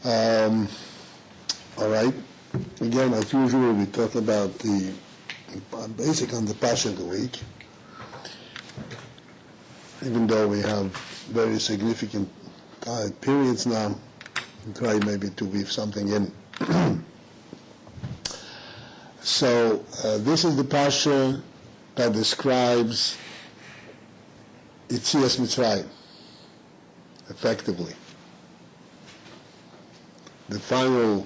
All right. Again, as usual, we talk about the basic on the Pasha of the week. Even though we have very significant periods now, we'll try maybe to weave something in. So this is the Pasha that describes Yetzias Mitzrayim, effectively. The final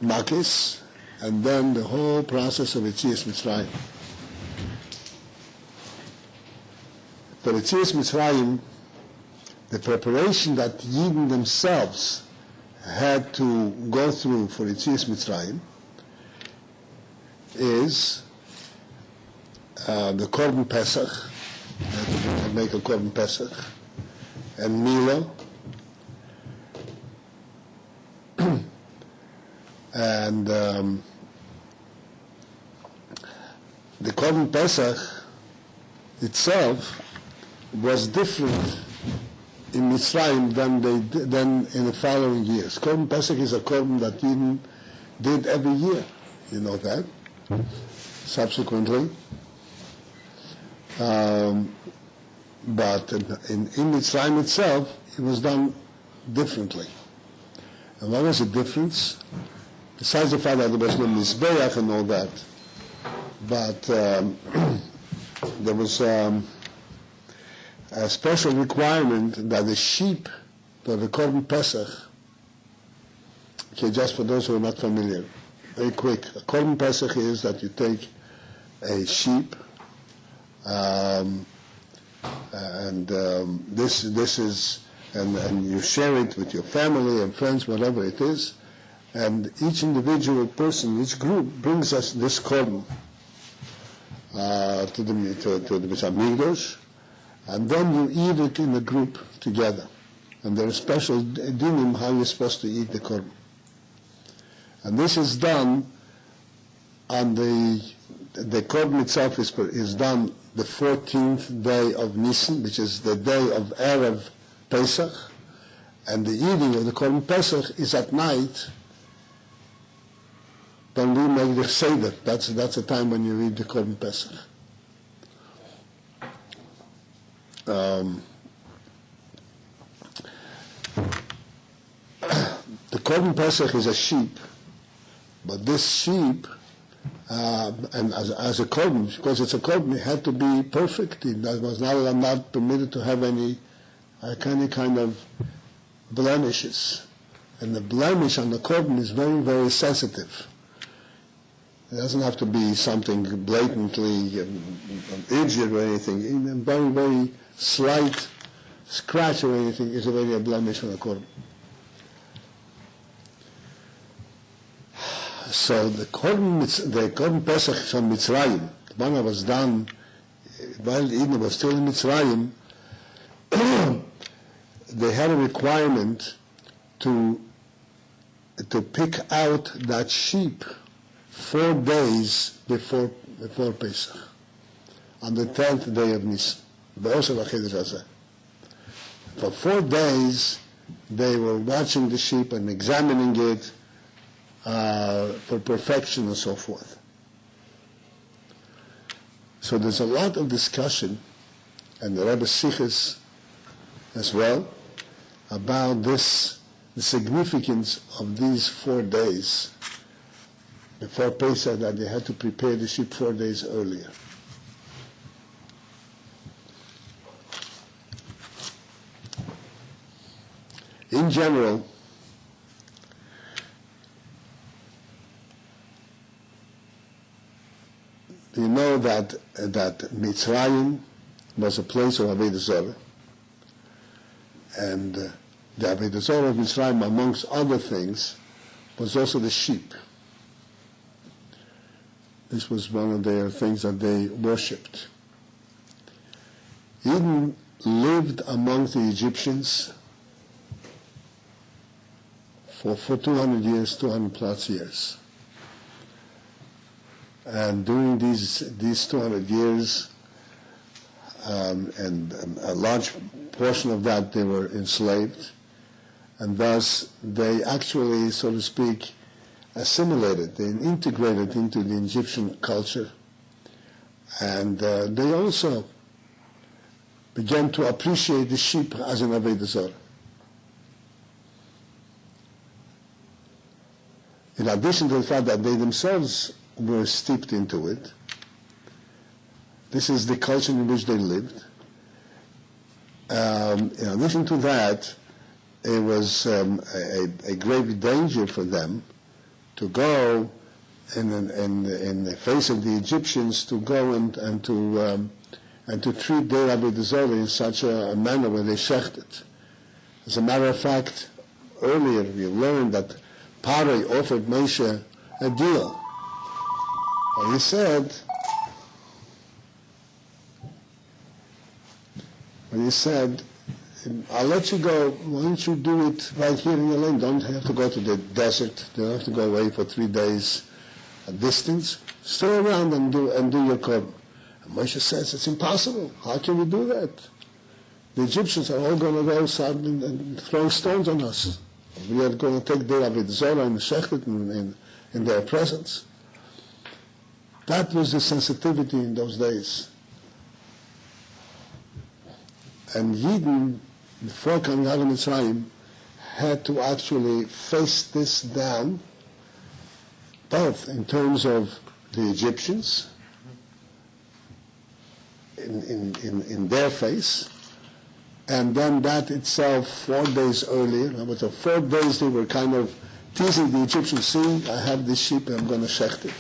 Makis, and then the whole process of Yetzias Mitzrayim. For Yetzias Mitzrayim, the preparation that Yidden themselves had to go through for Yetzias Mitzrayim is the Korban Pesach, make a Korban Pesach, and Milo, and the Korban Pesach itself was different in Mitzrayim than in the following years. Korban Pesach is a Korban that Yidden did every year. You know that. Subsequently. But in Mitzrayim itself, it was done differently. And what was the difference? Besides the fact that there was no Mizbeach and all that, but there was a special requirement that the sheep for the Korban Pesach, okay, just for those who are not familiar, very quick. A Korban Pesach is that you take a sheep, and this is, and you share it with your family and friends, whatever it is, and each individual person, each group brings us this korban to the Mikdash, and then you eat it in a group together. And there are special dinim how you're supposed to eat the korban. And this is done on the korban itself is done the 14th day of Nisan, which is the day of Erev Pesach, and the eating of the Korban Pesach is at night when we make the Seder. That's the time when you eat the Korban Pesach. The Korban Pesach is a sheep, but this sheep, and as a korban, because it's a korban, it had to be perfect. It was not permitted to have any kind of blemishes. And the blemish on the korban is very, very sensitive. It doesn't have to be something blatantly injured or anything. Even a very, very slight scratch or anything is already a blemish on the korban. So the Korban Pesach from Mitzrayim, the one that was done while Eden was still in Mitzrayim, they had a requirement to pick out that sheep 4 days before Pesach, on the 10th day of Nisan. For 4 days, they were watching the sheep and examining it for perfection and so forth. So there's a lot of discussion, and the Rebbe Siches as well, about this, the significance of these 4 days before Pesach, that they had to prepare the sheep 4 days earlier. In general, you know that Mitzrayim was a place of Avodah Zarah, and the Avodah Zarah of Mitzrayim, amongst other things, was also the sheep. This was one of their things that they worshipped. Eden lived amongst the Egyptians for 200 years, 200 plus years. And during these 200 years, and a large portion of that they were enslaved, and thus they actually, so to speak, assimilated, they integrated into the Egyptian culture, and they also began to appreciate the sheep as an Avodah Zarah. In addition to the fact that they themselves were steeped into it, this is the culture in which they lived. In addition to that, it was a grave danger for them to go in the face of the Egyptians, to go and to treat their Avodah Zarah in such a manner where they shechted. As a matter of fact, earlier we learned that Paro offered Moshe a deal. And he said, I'll let you go, why don't you do it right here in your land? Don't have to go to the desert, don't have to go away for 3 days a distance. Stay around and do your korban. And Moshe says, it's impossible. How can we do that? The Egyptians are all going to go start and throw stones on us. We are going to take their Avodah Zarah and shechted in their presence. That was the sensitivity in those days. And Yidden, before coming out of Mitzrayim, had to actually face this down, both in terms of the Egyptians, in their face, and then that itself 4 days earlier. So 4 days they were kind of teasing the Egyptians, see, I have this sheep and I'm going to shecht it.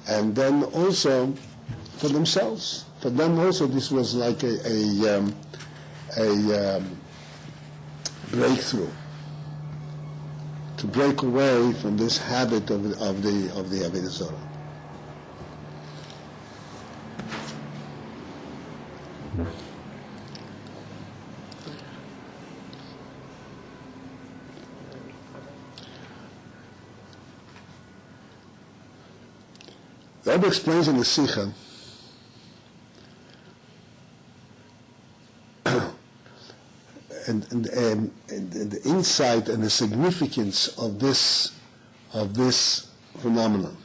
And then also for themselves. For them also this was like a breakthrough to break away from this habit of the Avodah Zarah. The Rabbi explains in the Sikha and the insight and the significance of this phenomenon,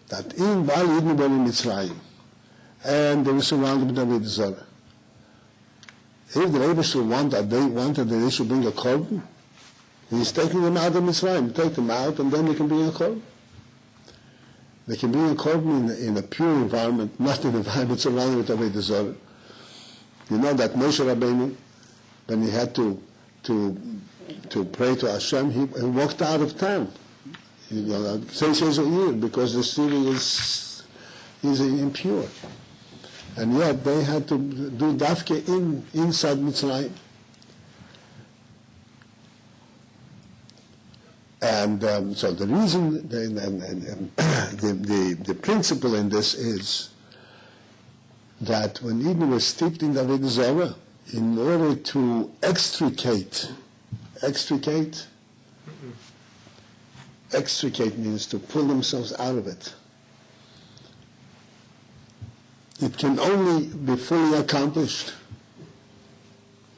that while Yidden were in Mitzrayim and they were surrounded with Avodah Zarah, if the Rebbe should wanted that they should bring a korban, he's taking them out of Mitzrayim. Take them out and then they can bring a korban. They can bring a korban in a pure environment, not in an environment surrounded with Avodah Zarah. You know that Moshe Rabbeinu, when he had to pray to Hashem, he walked out of town. 6 years a year, because the city is impure. And yet they had to do dafke inside Mitzrayim. And so the reason, the principle in this is that when Eden was steeped in the Avodah Zarah, in order to extricate means to pull themselves out of it. It can only be fully accomplished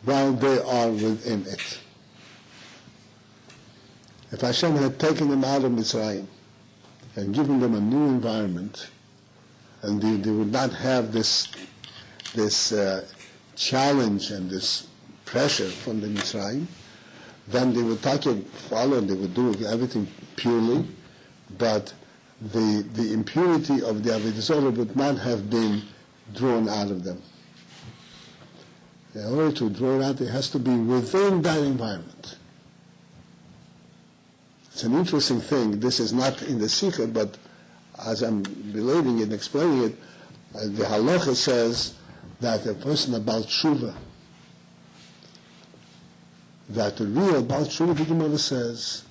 while they are within it. If Hashem had taken them out of Mitzrayim and given them a new environment, and they would not have this challenge and this pressure from the Mitzrayim, then they would follow and they would do everything purely, but the impurity of the Avodah Zarah would not have been drawn out of them. In order to draw it out, it has to be within that environment. It's an interesting thing. This is not in the Sikha, but as I'm relating it and explaining it, the halacha says that a person about tshuva, that the real Baal Tshuva, the Gemara says,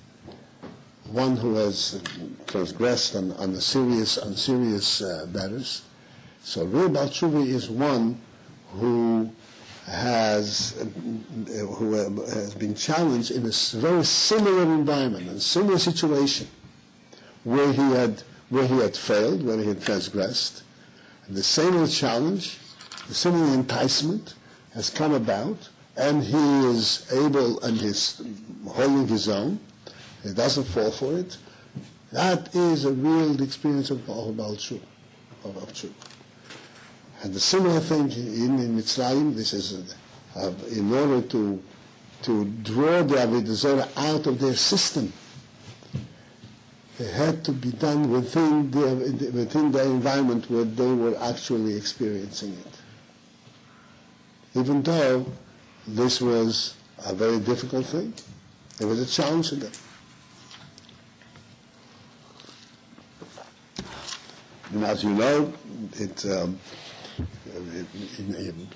one who has transgressed on serious matters. So real Baal Tshuva is one who has been challenged in a very similar environment, a similar situation, where he had failed, where he had transgressed, and the similar challenge, the similar enticement has come about, and he is able and he's holding his own, he doesn't fall for it, that is a real experience of Tshuva. And the similar thing in Mitzrayim, this is in order to draw the Avodah Zarah out of their system. It had to be done within the environment where they were actually experiencing it. Even though this was a very difficult thing, it was a challenge to them. And as you know,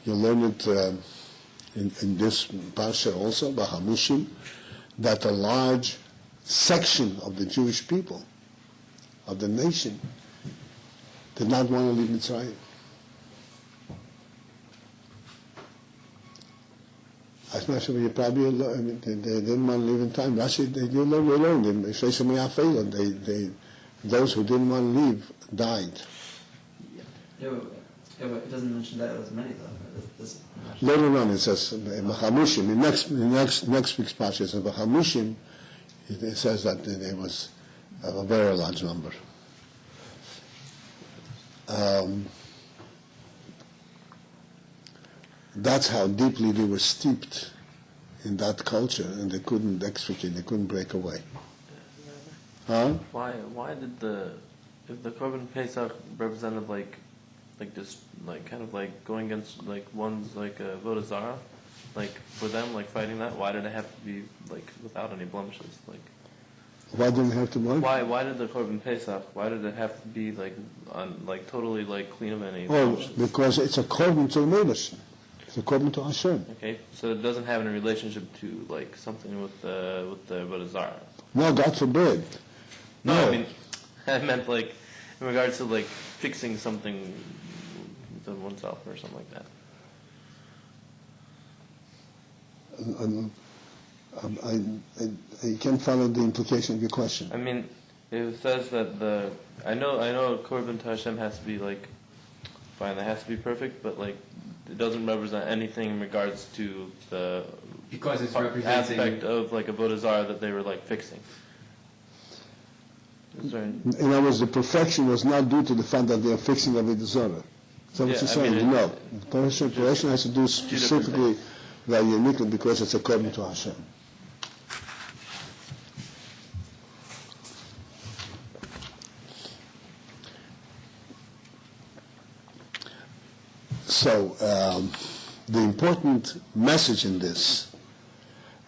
you learn it in this parsha also, Bahamushim, that a large section of the Jewish people, of the nation, did not want to leave Mitzrayim. Especially, you probably, they didn't want to leave in time. Rashi, you learned in those who didn't want to leave died. Yeah, but it doesn't mention that as many though. Later on it says Bahamushim. In next week's parsha, it says Bahamushim. It says that there was a very large number. That's how deeply they were steeped in that culture, and they couldn't extricate, they couldn't break away. Huh? Why did if the Korban Pesach represented like just like kind of like going against like one's like Avodah Zarah, like for them like fighting that, why did it have to be like without any blemishes? Like why didn't it have to be? Why did the Korban Pesach? Why did it have to be like totally like clean of any blemishes? Because it's a Korban to the Medrash. It's a Korban to Hashem. Okay, so it doesn't have any relationship to like something with the Avodah Zarah. No, God forbid. No, I mean, I meant like in regards to like fixing something within oneself or something like that. I can't follow the implication of your question. I mean, it says that I know Korban to Hashem has to be like fine, it has to be perfect, but like it doesn't represent anything in regards to the because it's representing aspect of like Avodah Zarah that they were like fixing. In other words, the perfection was not due to the fact that they are fixing Avodah Zarah. Is that what you're saying? No. Perfection has to do specifically, very uniquely, because it's according to Hashem. So, the important message in this,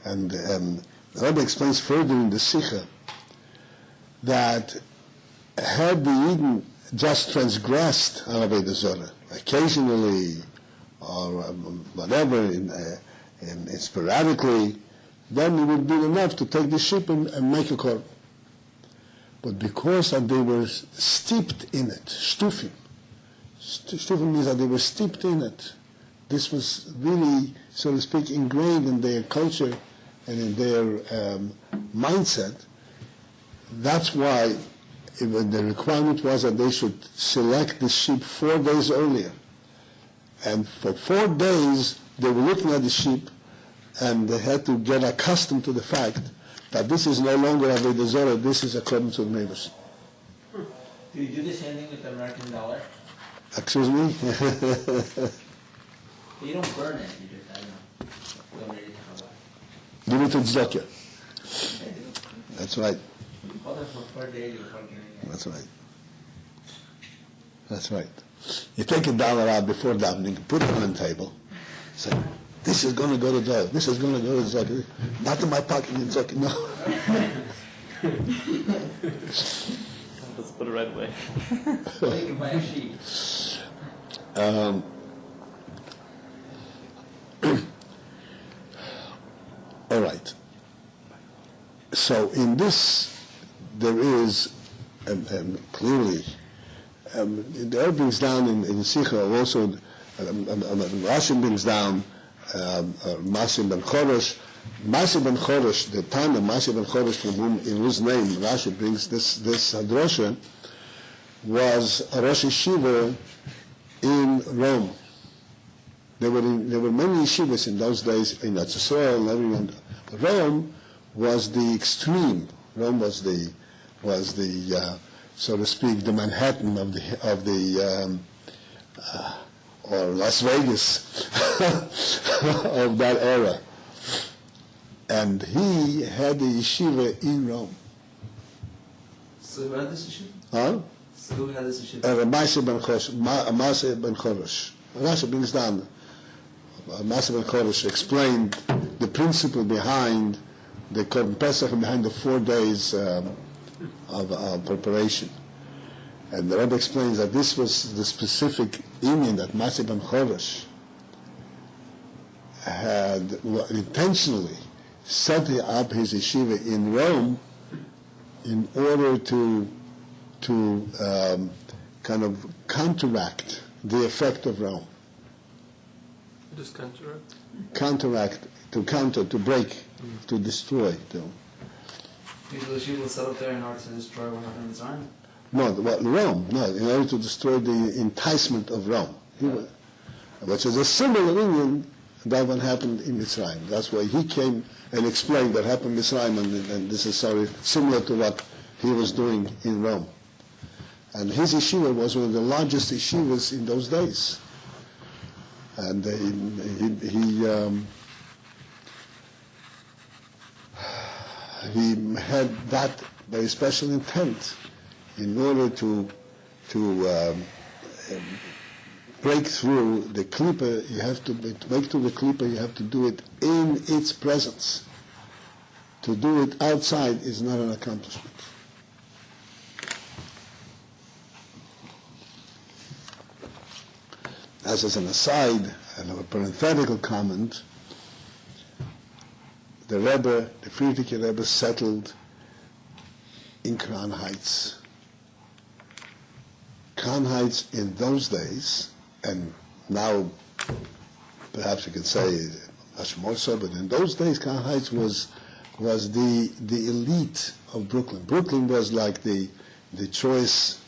and the Rabbi explains further in the Sikha, that had the Eden just transgressed Avodah Zarah occasionally or whatever, and sporadically, then it would be enough to take the sheep and make a korban. But because that they were steeped in it, shtufim means that they were steeped in it. This was really, so to speak, ingrained in their culture and in their mindset. That's why the requirement was that they should select the sheep 4 days earlier. And for 4 days, they were looking at the sheep, and they had to get accustomed to the fact that this is no longer a Avodah Zarah, this is a korban to the neighbors. Do you do the same thing with the American dollar? Excuse me? You don't burn it, you just, I don't know, donate it to Rabbi. Give it to Tzedakah. That's right. Father, for 4 days you're working. That's right. That's right. You take $1 out before davening, put it on the table, say, this is going to go to God, this is going to go to Tzedakah. Not in my pocket, Tzedakah, no. Let's put it right away. Well, you can buy a sheep. All right. So in this, there is clearly, the Rebbe brings down in Sikha also, Rashi brings down Masim ben Chorosh. Masim ben Chorosh, the time of Masim ben Chorosh, in whose name Rashi brings this drasha, was a Rosh Yeshiva in Rome. there were many yeshivas in those days in Israel and everyone. Rome was the extreme. Rome was the so to speak, the Manhattan of the or Las Vegas of that era. And he had a yeshiva in Rome. So who had this yeshiva? Huh? So who had this yeshiva? Maseh ben Chorosh. Rashi brings down. Maseh ben Chorosh explained the principle behind the Korban Pesach and behind the 4 days of preparation. And the Rebbe explains that this was the specific union that Maseh ben Chorosh had intentionally set up his yeshiva in Rome in order to kind of counteract the effect of Rome. Just counteract? Counteract, to counter, to break, to destroy. Maybe the yeshiva was set up there in order to destroy what happened in Zion? No, Rome, no, in order to destroy the enticement of Rome. Which is a similar union that one happened in Mitzrayim. That's why he came and explained what happened in Mitzrayim, and this is similar to what he was doing in Rome. And his yeshiva was one of the largest yeshivas in those days. And he had that very special intent in order to break through the klipa. You have to break through the klipa. You have to do it in its presence. To do it outside is not an accomplishment. As an aside, and a parenthetical comment, the Friedrich Rebbe settled in Crown Heights. Crown Heights in those days, and now perhaps you could say much more so, but in those days Crown Heights was the elite of Brooklyn. Brooklyn was like the choice,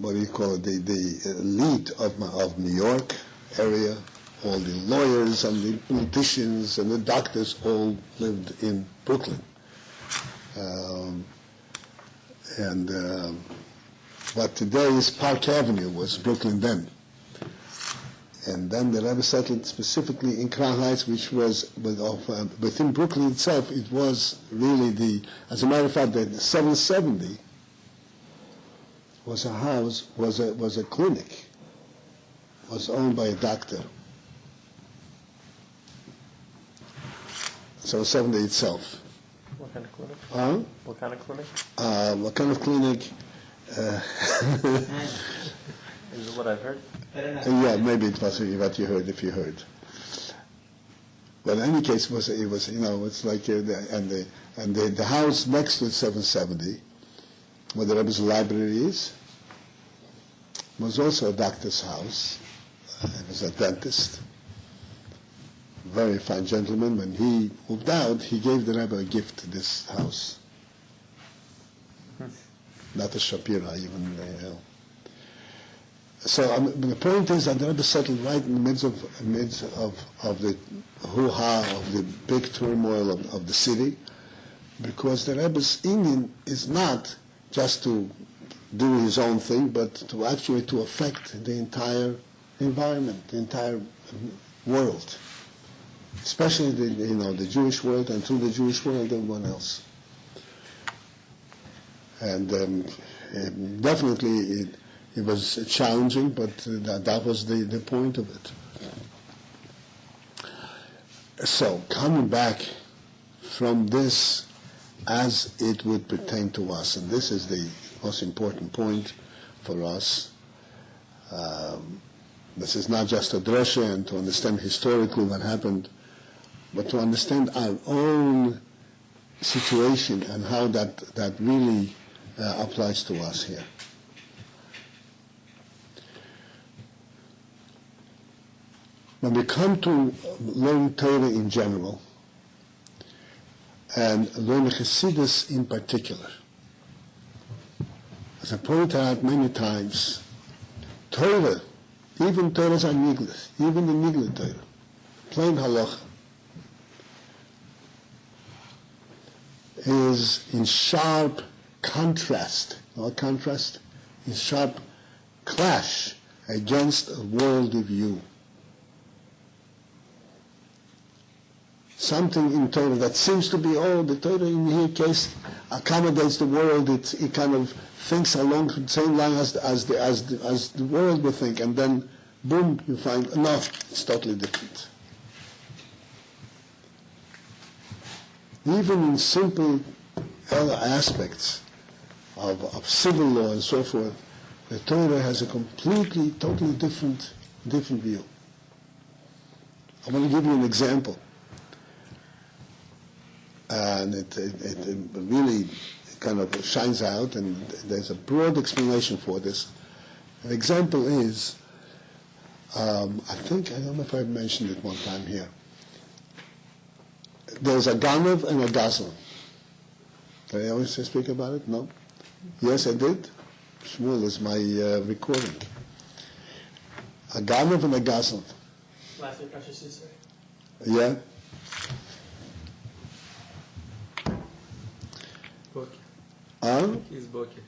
what do you call it? The elite of New York area. All the lawyers and the politicians and the doctors all lived in Brooklyn. What today is Park Avenue was Brooklyn then. And then the Rebbe settled specifically in Crown Heights, which was within Brooklyn itself. It was really as a matter of fact, the 770 was a house, was a clinic, was owned by a doctor. 770 itself. What kind of clinic? Huh? What kind of clinic? What kind of clinic? Is it what I've heard? Yeah, maybe it was what you heard, if you heard. But in any case, it was it's like the house next to 770, where the Rebbe's library is, was also a doctor's house. He was a dentist. Very fine gentleman. When he moved out, he gave the Rebbe a gift to this house. Not a Shapira, even. So the point is that the Rebbe settled right in the midst of the hoo-ha, of the big turmoil of the city, because the Rebbe's Indian is not just to do his own thing, but to actually to affect the entire environment, the entire world, especially the Jewish world, and through the Jewish world, everyone else. And definitely it was challenging, but that was the point of it. So coming back from this as it would pertain to us, and this is the most important point for us. This is not just a drasha and to understand historically what happened, but to understand our own situation and how that really applies to us here. When we come to learn Torah in general, and learn Chassidus in particular, as I pointed out many times, Torah, even Torahs are niglet, even the niglet Torah, plain halacha, is in sharp contrast, not contrast, in sharp clash against a worldly view. Something in Torah that seems to be, the Torah in here case accommodates the world. It kind of thinks along the same line as the world would think, and then boom, you find no, it's totally different. Even in simple aspects of civil law and so forth, the Torah has a totally different view. I want to give you an example. And it really kind of shines out, and there's a broad explanation for this. An example is, I don't know if I've mentioned it one time here. There's a ganav and a gazlan. Did I always speak about it? No? Yes, I did. Shmuel is my recording. A ganav and a gazlan. Last week, Rosh Hashanah. Yeah? He's Boki.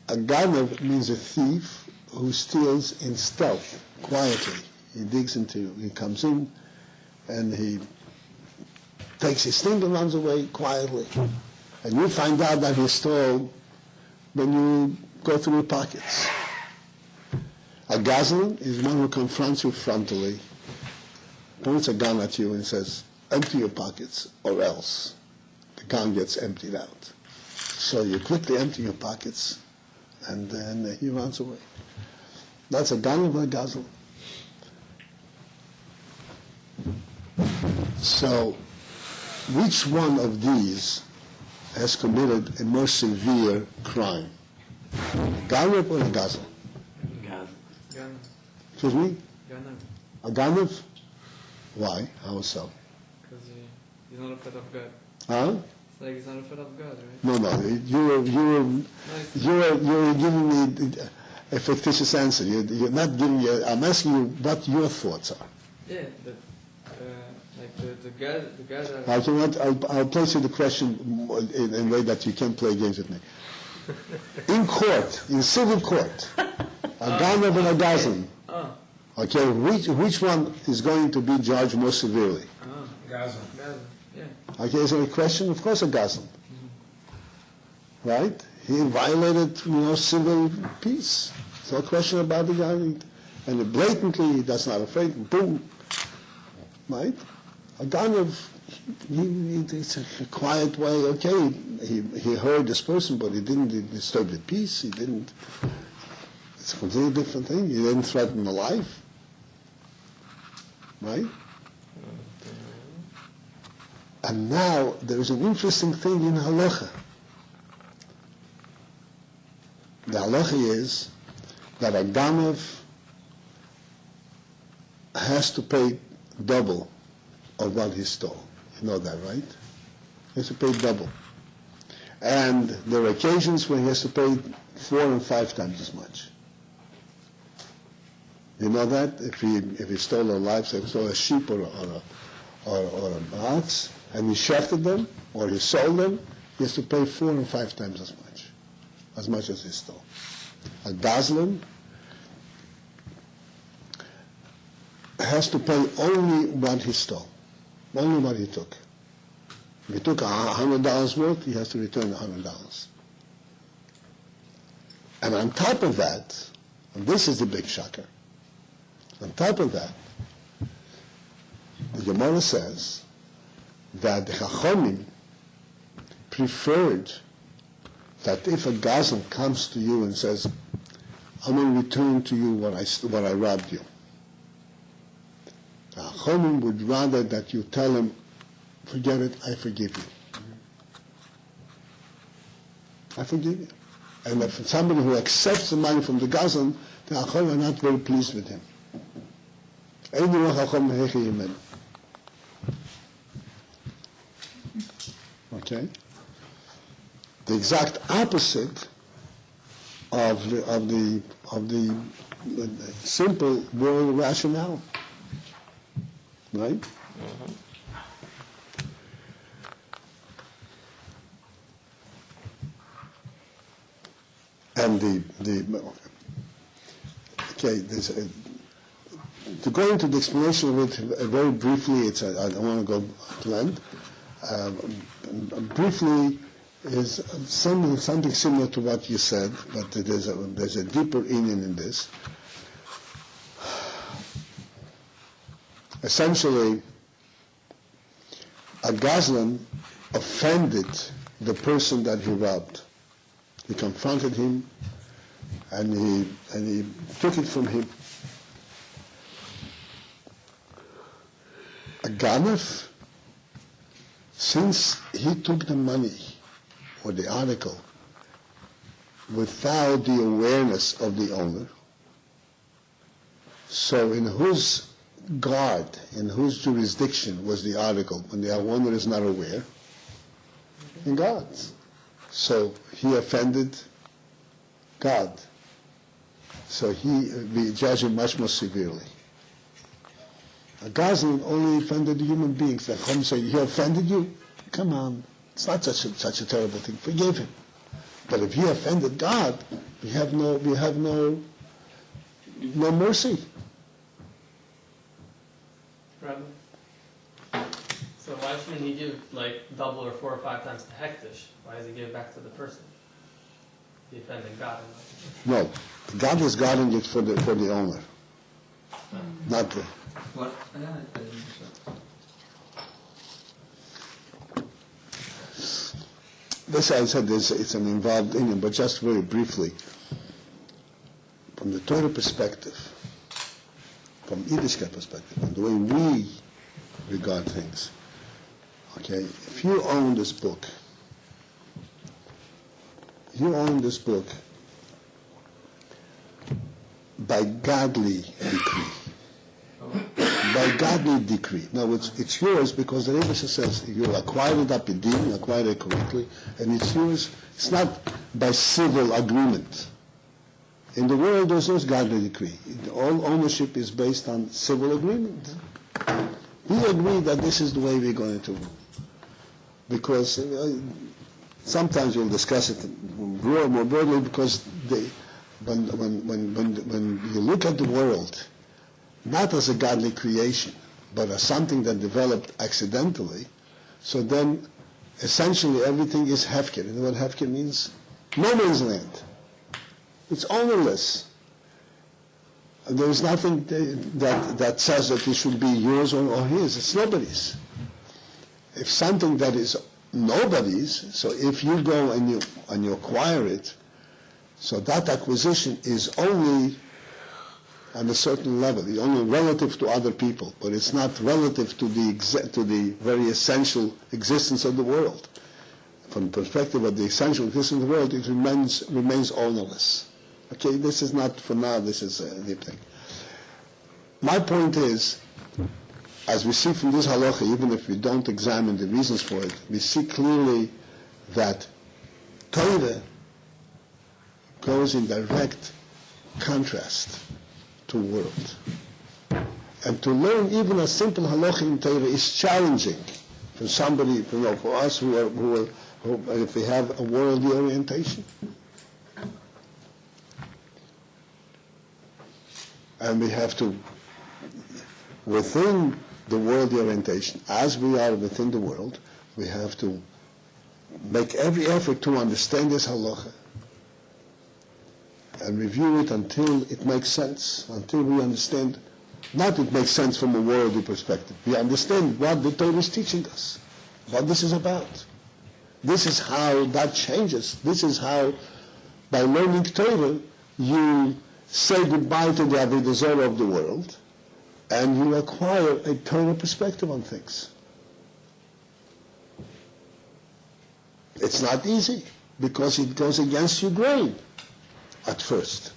A ganav means a thief who steals in stealth, quietly. He comes in, and he takes his thing and runs away quietly. And you find out that he stole when you go through your pockets. A gazlan is one who confronts you frontally, points a gun at you and says, empty your pockets or else the gun gets emptied out. So you quickly empty your pockets and then he runs away. That's a gun or a gazlan. So which one of these has committed a more severe crime? A ganav or a gazlan? Ganav. Excuse me? Ganav. A ganav? Why? How so? Because he's not afraid of God. Huh? It's like he's not afraid of God, right? No. You're giving me a fictitious answer. You're not giving me. I'm asking you what your thoughts are. Yeah, the God are... I'll place you the question in a way that you can't play games with me. In court, in civil court, a ganav and a gazlan. Okay, which one is going to be judged more severely? Gazlan. Yeah. Okay, is there a question? Of course, a gazlan. Right? He violated, civil peace. No question about the guy. And blatantly, that's not afraid. Boom. Right? A ganav, it's a quiet way. Okay, he heard this person, but he didn't disturb the peace. He didn't. It's a completely different thing. He didn't threaten the life. Right? And now there is an interesting thing in halacha. The halacha is that a ganav has to pay double of what he stole. You know that, right? He has to pay double. And there are occasions when he has to pay 4 and 5 times as much. You know that? If he stole a livestock, if he stole a sheep or a ox, and he shafted them, or he sold them, he has to pay 4 and 5 times as much as he stole. A gazlan has to pay only what he stole, only what he took. If he took $100 worth, he has to return $100. And on top of that, and this is the big shocker, on top of that, the Gemara says that the Chachamim preferred that if a gazlan comes to you and says, I'm going to return to you what I robbed you, the Chachamim would rather that you tell him, forget it, I forgive you. I forgive you. And if somebody who accepts the money from the gazlan, the Chachamim are not very pleased with him. Okay? the exact opposite of the simple world rationale, right? And to go into the explanation of it very briefly, I don't want to go to length. Briefly is something similar to what you said, but there's a deeper meaning in this. Essentially, a Gazlan offended the person that he robbed. He confronted him, and he took it from him. A Ganav, since he took the money or the article without the awareness of the owner, so in whose guard, in whose jurisdiction was the article when the owner is not aware? In God's. So he offended God. So we judge him much more severely. A Gazlan only offended the human beings. Like Chum say, he offended you? Come on, it's not such a terrible thing. Forgive him. But if he offended God, we have no mercy. Rabbi? So why shouldn't he give like double or 4 or 5 times to hektish? Why does he give back to the person? He offended God. No, God is guarding it for the owner, not the. What? This I said it's an involved Indian, but just very briefly, from the Torah perspective, from Yiddishkeit perspective, and the way we regard things. Okay, if you own this book, by godly decree. By godly decree. Now it's yours because the Rebbe says you acquired it up in Din, you acquired it correctly, and it's yours. It's not by civil agreement. In the world there's no godly decree. All ownership is based on civil agreement. We agree that this is the way we're going to, because sometimes we'll discuss it more broadly, because when you look at the world, not as a godly creation, but as something that developed accidentally, so then essentially everything is hefker. You know what hefker means? No man's land. It's ownerless. And there is nothing that says that it should be yours or his. It's nobody's. If something that is nobody's, so if you go and you acquire it, so that acquisition is only on a certain level, it's only relative to other people, but it's not relative to the very essential existence of the world. From the perspective of the essential existence of the world, it remains ownerless. Okay, this is not for now. This is a deep thing. My point is, as we see from this halacha, even if we don't examine the reasons for it, we see clearly that Torah goes in direct contrast to world. And to learn even a simple halacha in Torah is challenging for somebody, for us who if we have a worldly orientation. And we have to, within the worldly orientation, as we are within the world, we have to make every effort to understand this halacha and review it until it makes sense, until we understand, not it makes sense from a worldly perspective. We understand what the Torah is teaching us, what this is about. This is how that changes. This is how, by learning Torah, you say goodbye to the avodah zarah of the world, and you acquire a Torah perspective on things. It's not easy, because it goes against your grain at first.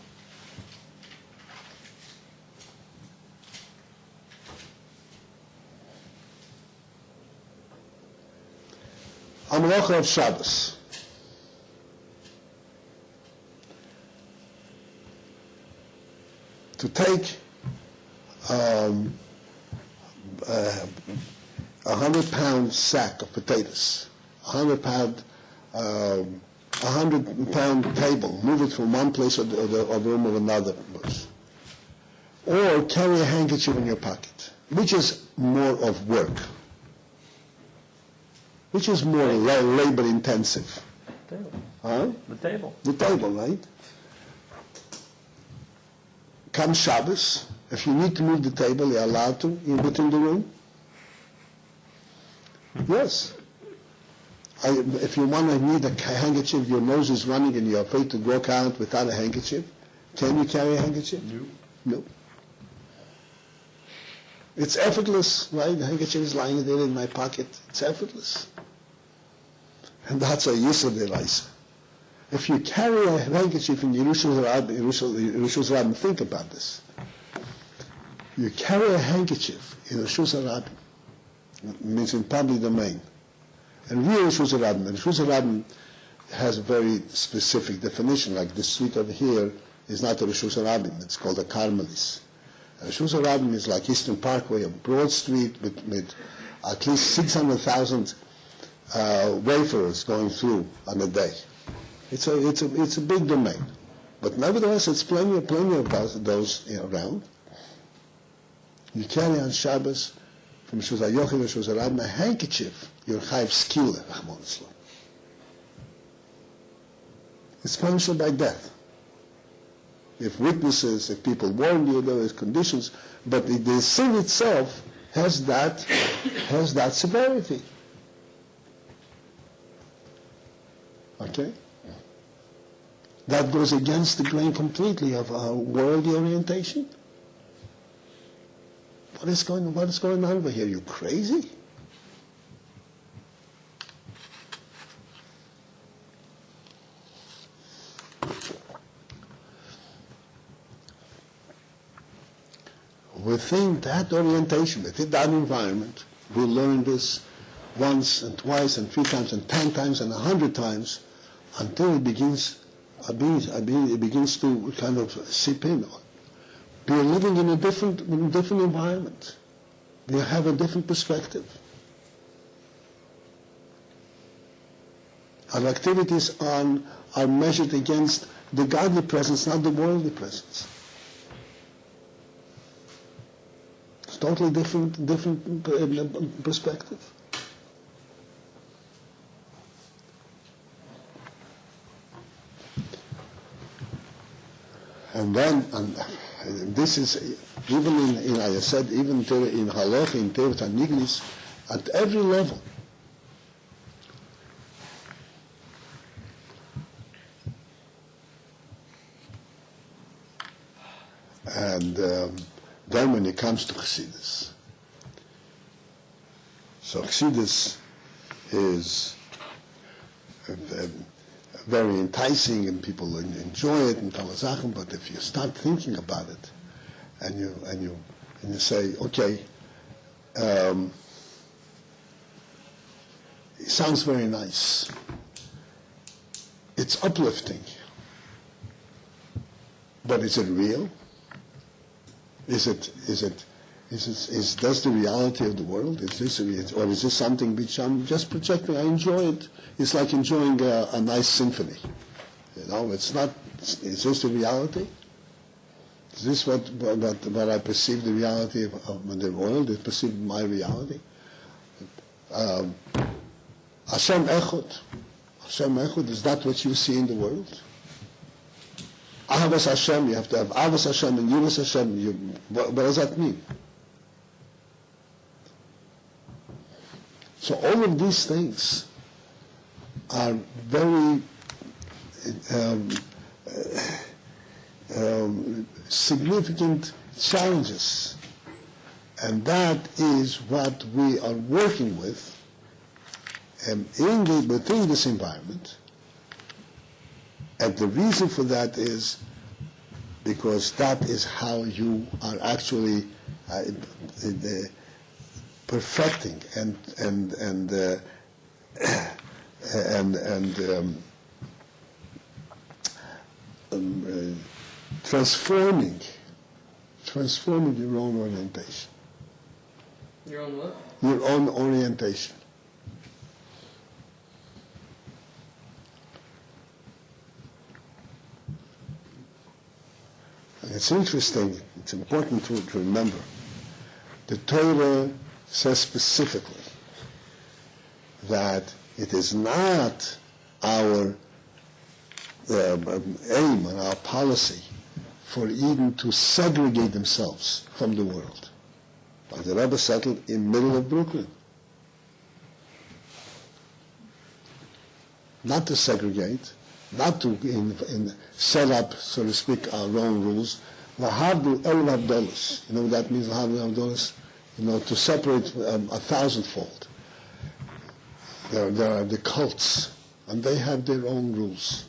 Amrocha of Shabbos. to take 100-pound sack of potatoes, 100-pound table, move it from one place of the room of another place, or carry a handkerchief in your pocket, which is more of work, which is more labor intensive. Table. Huh? The table. The table, right? Come Shabbos, if you need to move the table, you're allowed to within the room. Yes. If you need a handkerchief, your nose is running and you're afraid to walk out without a handkerchief, can you carry a handkerchief? No. It's effortless, right? The handkerchief is lying there in my pocket. It's effortless. And that's a yisur deraisa. If you carry a handkerchief in Yerushalayim, think about this. You carry a handkerchief in Yerushalayim, it means in public domain. And real Yerushalayim has a very specific definition, like this street over here is not a Yerushalayim, it's called a Carmelis. Yerushalayim is like Eastern Parkway, a broad street with at least 600,000 wayfarers going through on a day. It's a big domain, but nevertheless, it's plenty of those around. You carry on Shabbos from Shuzah Yochel to Shuzah Rabbi a handkerchief. You're chayiv skila, Rahman Islam. It's punishable by death. If witnesses, if people warn you, there is conditions, but the sin itself has that severity. Okay. That goes against the grain completely of our worldly orientation. What is going on over here? You crazy? Within that orientation, within that environment, we learn this once and twice and 3 times and 10 times and 100 times until it begins to kind of seep in. We are living in a different environment. We have a different perspective. Our activities are measured against the godly presence, not the worldly presence. It's totally different perspective. And then, this is even in I said, even in Halach, in Tevet HaNiglis, at every level. And then when it comes to Chassidus, so Chassidus is very enticing and people enjoy it and Talazachim, but if you start thinking about it and you say, okay, it sounds very nice. It's uplifting. But is it real? Is that's the reality of the world? Or is this something which I'm just projecting? I enjoy it. It's like enjoying a nice symphony. It's not. Is this the reality? Is this what I perceive the reality of the world? Is perceived my reality? Hashem Echad. Hashem Echad, is that what you see in the world? Ahavas Hashem, you have to have Ahavas Hashem and Yivas Hashem. What does that mean? So all of these things are very significant challenges. And that is what we are working with within this environment. And the reason for that is because that is how you are actually perfecting and transforming transforming your own orientation. Your own what? Your own orientation. And it's interesting, it's important to remember, the Torah says specifically that it is not our aim and our policy for Eden to segregate themselves from the world. Like the Rabbi settled in the middle of Brooklyn. Not to segregate, not to set up, so to speak, our own rules. Lahavdu el havdolos. You know what that means, lahavdu el havdolos? You know, to separate a thousandfold. There are the cults, and they have their own rules.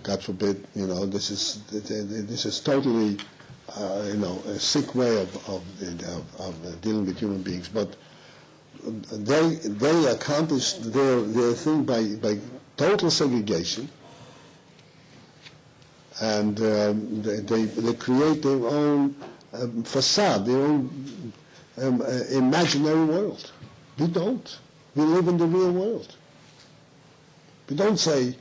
God forbid, you know, this is totally, a sick way of dealing with human beings. But they accomplished their thing by total segregation, and they create their own facade, their own imaginary world. We don't. We live in the real world. We don't say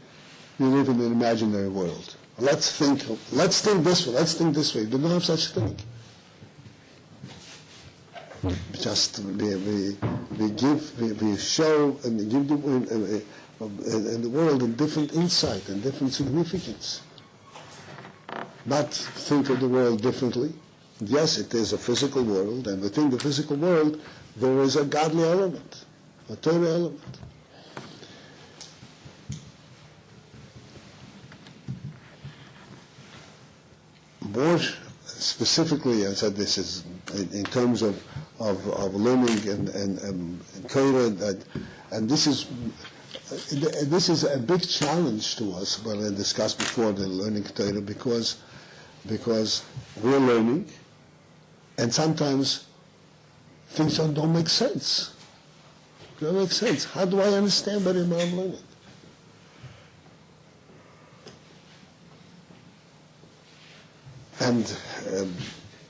we live in an imaginary world. Let's think this way. Let's think this way. We don't have such thing. Just we show and give the world a different insight and different significance. Not think of the world differently. Yes, it is a physical world, and within the physical world there is a godly element, a Torah element. More specifically, I said this is in terms of learning and Torah, and this is a big challenge to us. What I discussed before, the learning Torah, because we're learning, and sometimes things don't make sense. They don't make sense. How do I understand what I'm learning? And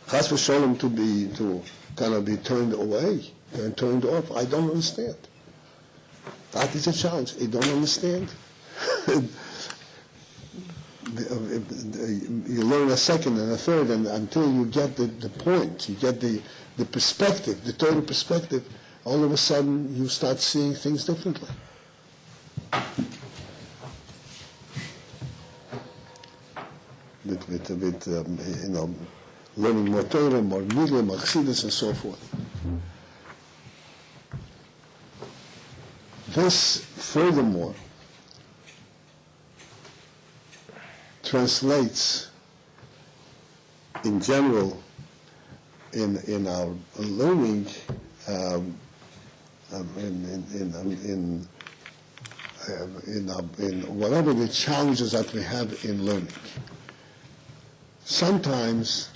chas v'sholem to kind of be turned away and turned off. I don't understand. That is a challenge. You don't understand. You learn a second and a third, and until you get the point, you get the perspective, the total perspective, all of a sudden you start seeing things differently. With learning more Torah, more Milah, more Chassidus, and so forth. This, furthermore, translates in general in our learning in whatever the challenges that we have in learning. Sometimes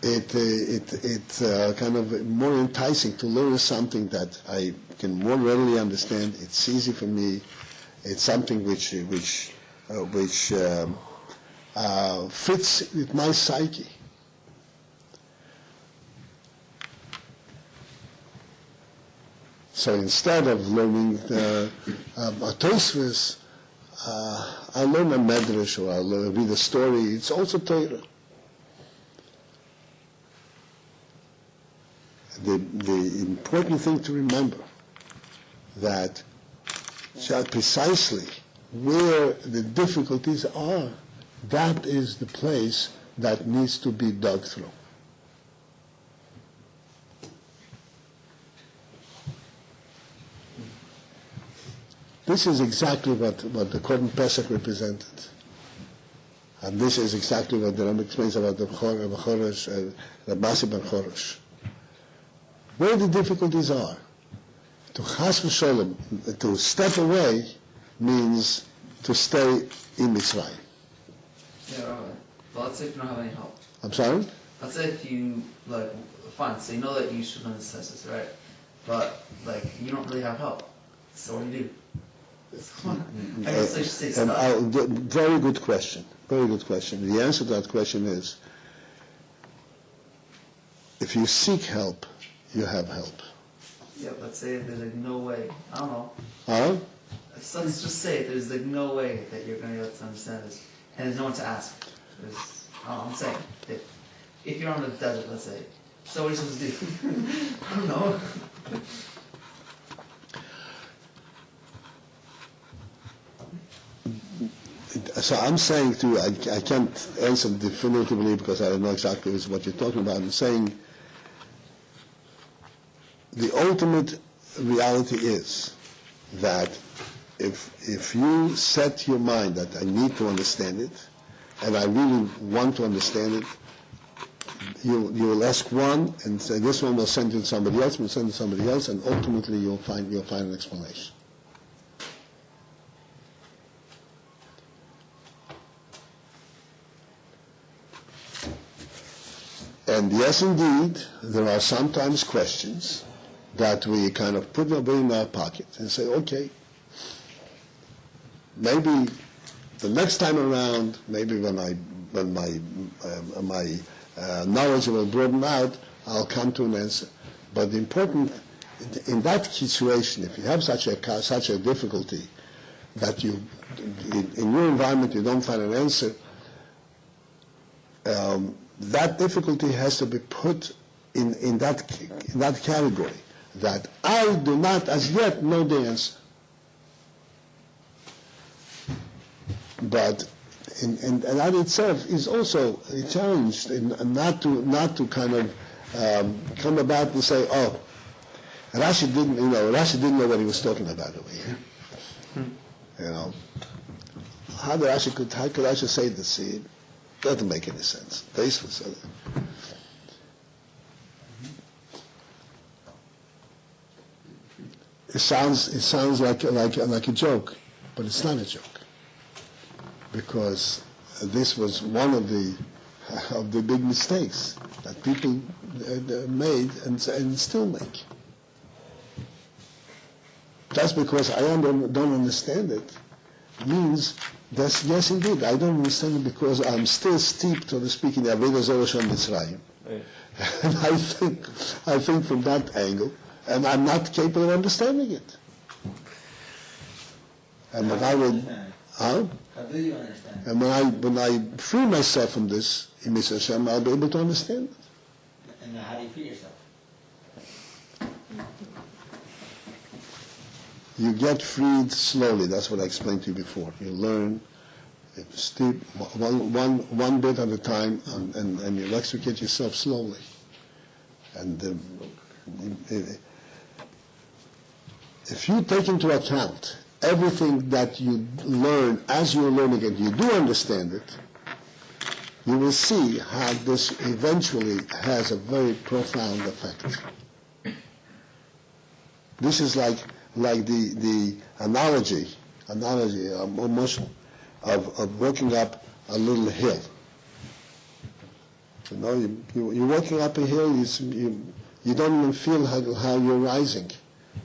it's kind of more enticing to learn something that I can more readily understand. It's easy for me. It's something which fits with my psyche. So instead of learning a Tosfos, I learn a medrash or I'll read a story. It's also Torah. The important thing to remember that precisely where the difficulties are, that is the place that needs to be dug through. This is exactly what the Korban Pesach represented. And this is exactly what the Rabbi explains about the Chorosh, the Basi ben Chorosh. Where the difficulties are, to chas v'sholem, to step away, means to stay in Mitzrayim. Yeah, Rabbi. But let's say if you don't have any help. I'm sorry? Let's say if you, fine, so you know that you should learn the census, right? But, you don't really have help. So what do you do? I guess I should say stop. Very good question. Very good question. The answer to that question is, if you seek help, you have help. Yeah, but say there's like no way. I don't know. Huh? So let's just say there's like no way that you're going to be able to understand this, and there's no one to ask. I'm saying if you're on the desert, let's say, so what are you supposed to do? I don't know. So I'm saying to you, I can't answer definitively because I don't know exactly what you're talking about. I'm saying the ultimate reality is that if you set your mind that I need to understand it, and I really want to understand it, you will ask one, and say, this one will send it to somebody else, will send it to somebody else, and ultimately you'll find an explanation. And yes, indeed, there are sometimes questions that we kind of put away in our pocket and say, okay, maybe the next time around, maybe when my knowledge will broaden out, I'll come to an answer. But the important, in that situation, if you have such a difficulty that in your environment you don't find an answer, that difficulty has to be put in that category, that I do not as yet know the answer. But and that itself is also a challenge, not to kind of come about and say, oh, Rashi didn't know what he was talking about over here. You know, how could Rashi say this? It doesn't make any sense. Basically, it sounds like a joke, but it's not a joke, because this was one of the big mistakes that people made and still make. Just because I don't understand it means that, yes, indeed, I don't understand it because I'm still steeped, so to speak, in the Avodah Zarah Shel Mitzrayim. And I think from that angle, and I'm not capable of understanding it. And when I will, How do you understand? and when I free myself from this, in Mr. Hashem, I'll be able to understand it. And how do you free yourself? You get freed slowly. That's what I explained to you before. You learn, steep, one bit at a time, and you extricate yourself slowly. And if you take into account everything that you learn as you're learning it, you do understand it, you will see how this eventually has a very profound effect. This is like the analogy emotion of walking up a little hill. You know, you're walking up a hill, you don't even feel how you're rising.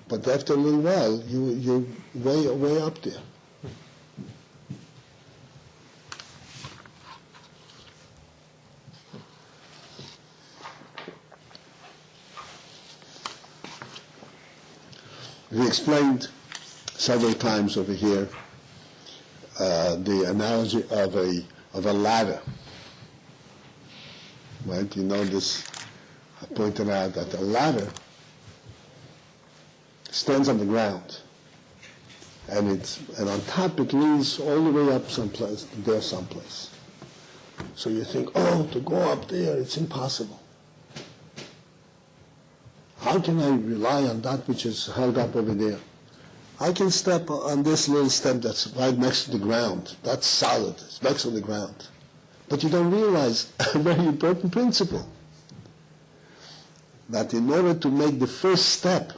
But after a little while, you're way up there. We explained several times over here the analogy of a ladder. Right? You know this. I pointed out that a ladder stands on the ground, and on top it leads all the way up someplace. So you think, oh, to go up there, it's impossible. How can I rely on that which is held up over there? I can step on this little step that's right next to the ground. That's solid. It's next to the ground. But you don't realize a very important principle. That in order to make the first step,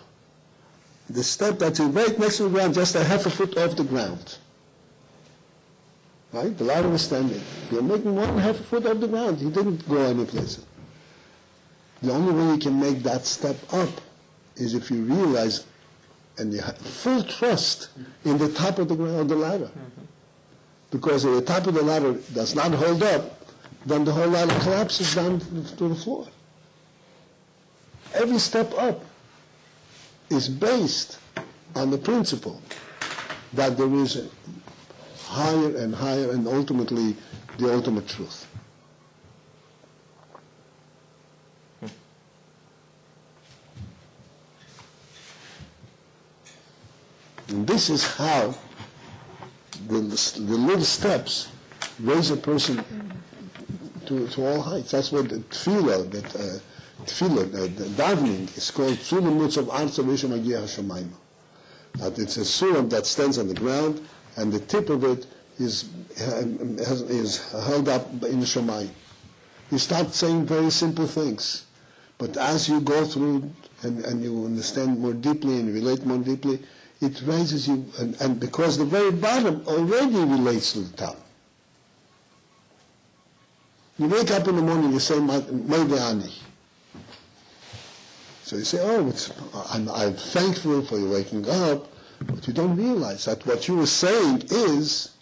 the step that's right next to the ground, just a half a foot off the ground. Right? The ladder was standing. You're making 1/2 a foot off the ground. He didn't go any place. The only way you can make that step up is if you realize and you have full trust in the top of the ladder. Because if the top of the ladder does not hold up, then the whole ladder collapses down to the floor. every step up is based on the principle that there is a higher and higher and ultimately the ultimate truth. And this is how the little steps raise a person to all heights. That's what the tefillah, the davening is called Tzulim Mutzav Arza V'Yishem Hagiah HaShamayim. That it's a surah that stands on the ground, and the tip of it is held up in the Shamayim. You start saying very simple things, but as you go through and you understand more deeply and relate more deeply, it raises you, and because the very bottom already relates to the top. You wake up in the morning, you say, Ani. So you say, I'm thankful for you waking up, but you don't realize that what you were saying is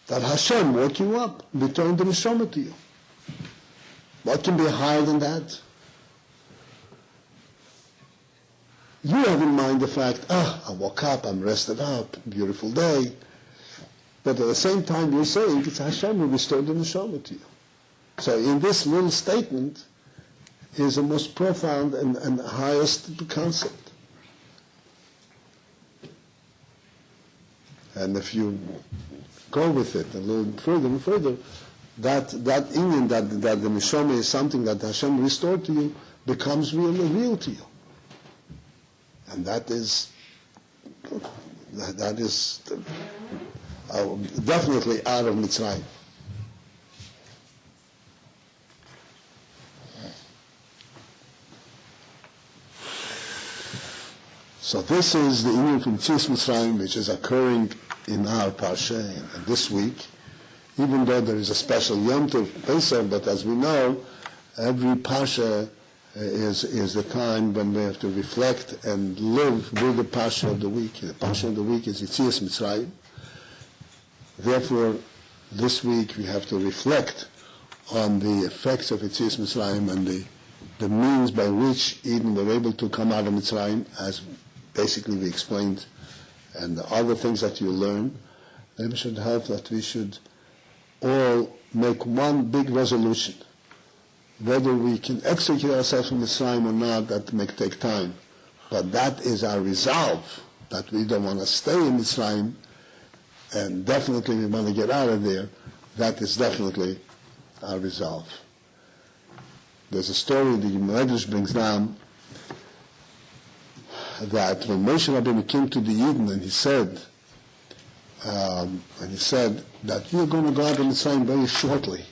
that Hashem woke you up, returned the neshama to you. What can be higher than that? You have in mind the fact, I woke up, I'm rested up, beautiful day. But at the same time you're saying it's Hashem who restored the neshama to you. So in this little statement is the most profound and highest concept. And if you go with it a little further and further, that union, that the neshama is something that Hashem restored to you, becomes real to you. And that is definitely out of Mitzrayim. So this is the union from Tzis Mitzrayim, which is occurring in our Parsha and this week, even though there is a special Yom Tov Pesach, but as we know, every Parsha is the time when we have to reflect and live with the Parsha of the week. The Parsha of the week is Yetzias Mitzrayim. Therefore, this week we have to reflect on the effects of Yetzias Mitzrayim and the means by which Eden were able to come out of Mitzrayim, as basically we explained, and the other things that you learn. Maybe should help that we should all make one big resolution. Whether we can extricate ourselves from Mitzrayim or not, that may take time. But that is our resolve, that we don't want to stay in Mitzrayim, and definitely we want to get out of there. That is definitely our resolve. There's a story the Medrash brings down that when Moshe Rabbeinu came to the Eden and he said that you're going to go out of Mitzrayim very shortly.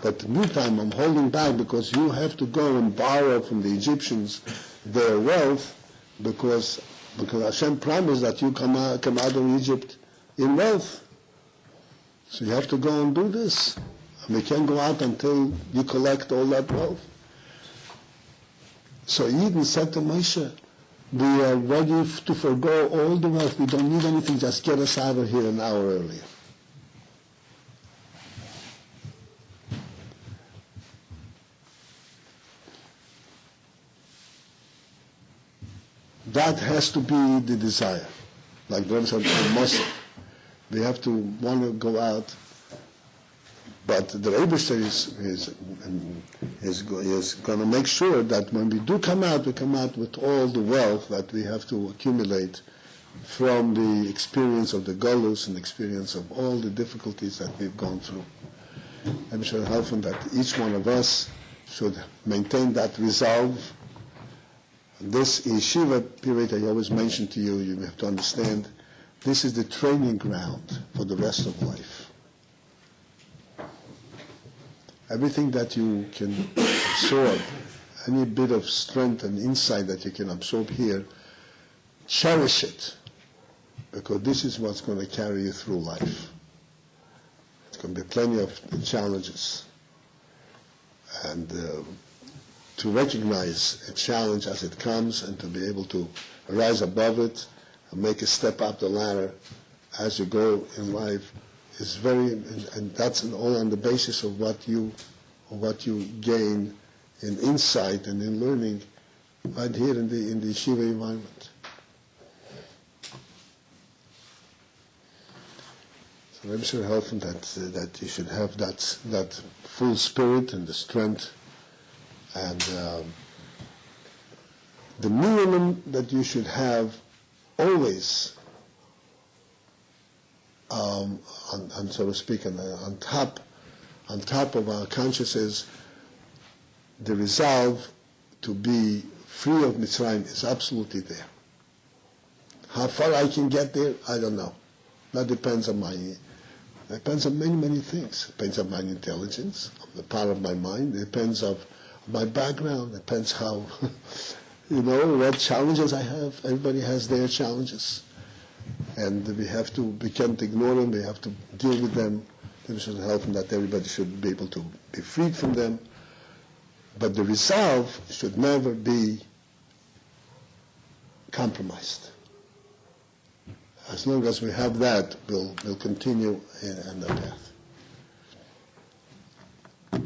But in the meantime, I'm holding back because you have to go and borrow from the Egyptians their wealth because Hashem promised that you come out of Egypt in wealth. So you have to go and do this. And we can't go out until you collect all that wealth. So Eden said to Moshe, we are ready to forgo all the wealth. We don't need anything. Just get us out of here an hour earlier. That has to be the desire. Like the Rebbe said, Moshe. We have to want to go out. But the Rebbe is going to make sure that when we do come out, we come out with all the wealth that we have to accumulate from the experience of the Golus and experience of all the difficulties that we've gone through. Rebbe should help that each one of us should maintain that resolve. This yeshiva period I always mention to you, you have to understand, this is the training ground for the rest of life. Everything that you can absorb, any bit of strength and insight that you can absorb here, cherish it, because this is what's going to carry you through life. It's going to be plenty of challenges. And to recognize a challenge as it comes and to be able to rise above it and make a step up the ladder as you go in life is very, and that's all on the basis of what you gain in insight and in learning right here in the yeshiva environment. So Rabbi should help him that you should have that full spirit and the strength and the minimum that you should have always on so to speak on top of our consciousness, the resolve to be free of Mitzrayim is absolutely there. How far I can get there, I don't know. That depends on many things. It depends on my intelligence, on the power of my mind. It depends on my background. It depends how, what challenges I have. Everybody has their challenges. And we can't ignore them. We have to deal with them. We should help them that everybody should be able to be freed from them. But the resolve should never be compromised. As long as we have that, we'll continue in the path.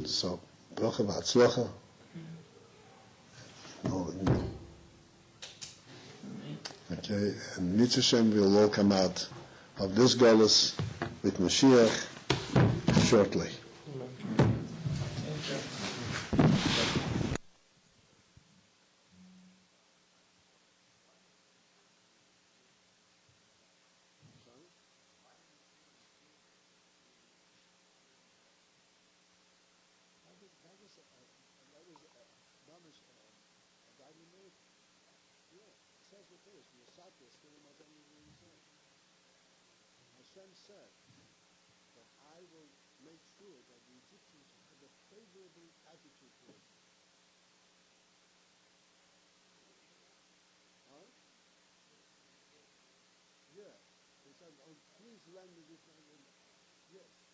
So, bracha v'atzlacha. Okay, and Mitzvah Shem will all come out of this galus with Mashiach shortly. Hashem said that I will make sure that the Egyptians have a favorable attitude towards me. Huh? Yeah. He said, oh, please lend me this. Yes.